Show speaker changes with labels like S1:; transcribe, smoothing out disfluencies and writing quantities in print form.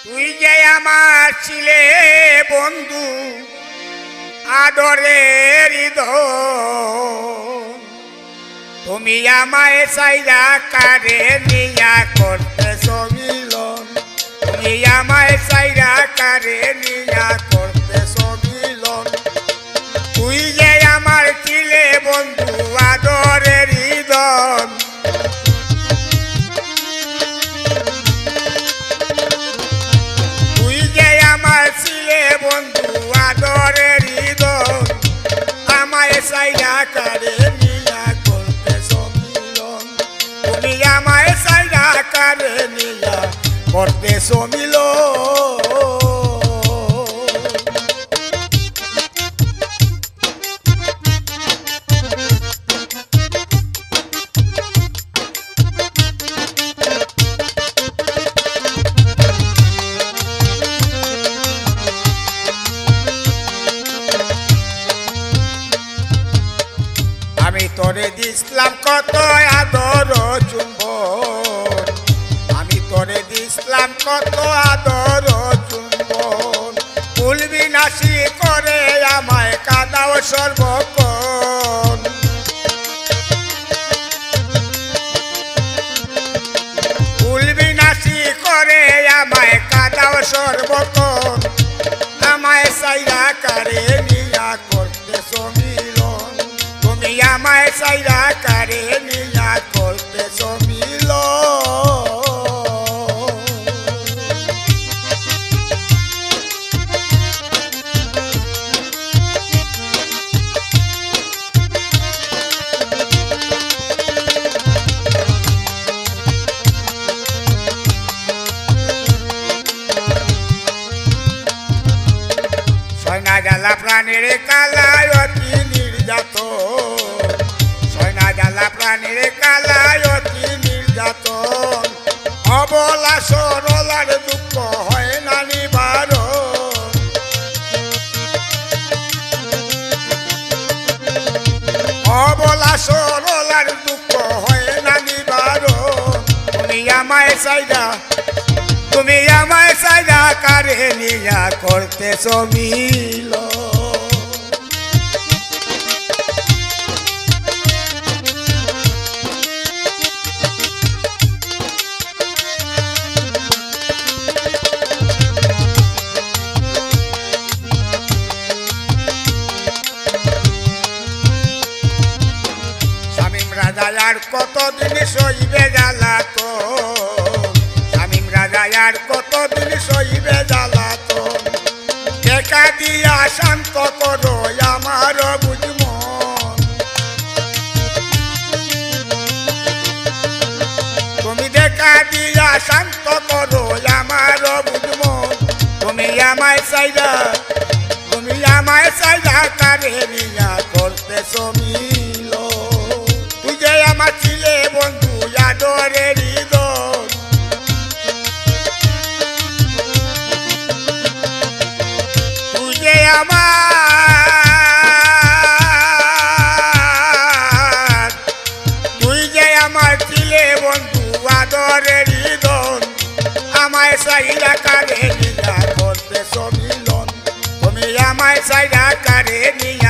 S1: তুই যে আমার ছিলে বন্ধু আদরের হৃদয়, তুমি আমায় চাইরা কারে নিয়া করতেছ মিলন, তুমি আমায় চাইরা কারে নিয়া করতেছ মিলন। তুই যে আমার ছিলে বন্ধু আদরের হৃদয়, তুই যে আমার ছিলে বন্ধু আদরের হৃদয়, আমায় চাইরা কারে নিয়া করতেছ মিলন, তুমি আমায় চাইরা কারে নিয়া করতেছ মিলন। আমি তোরে দিসলাম কত আদর চুম্বন, আমি তোরে দিসলাম কত আদর চুম্বন, ভুলবি নাসি করে আমায় কাঁদাও সর্বক্ষণ। ভুলবি নাসি করে আমায় কাঁদাও সর্বক্ষণ, আমায় চাইরা কারে নিয়া করতেছ মিলন, তুমি আমায় চাইরা কারে নিয়া করতেছ মিলন। সয়না জ্বালা প্রাণের কালায় অতি নির্যাতন, সয়না জ্বালা প্রাণের কালায় অতি নির্যাতন, অবলা সরলার দুঃখ হয় না নিবারণ। অবলা সরলার দুঃখ হয় না নিবারণ, তুমি আমায় চাইরা, তুমি আমায় চাইরা কারে নিয়া করতেছ মিলন। শামীম রাজা আর কতদিন সইবে জ্বালাতন, শামীম রাজা আর কতদিন সইবে জ্বালাতন, দেখা দিয়া শান্ত করো আমার বুঝমন, তুমি দেখা দিয়া শান্ত করো আমার বুঝমন, তুমি আমায় চাইরা, তুমি আমায় চাইরা কারে নিয়া করতেছ মিলন, তুই যে আমার ছিলে বন্ধু আদরের হৃদয়, তুই যে আমার, তুই যে আমার ছিলে বন্ধু আদরের হৃদয়, আমায় চাইরা কারে নিয়া করতেছ মিলন, তুমি আমায় চাইরা কারে নিয়া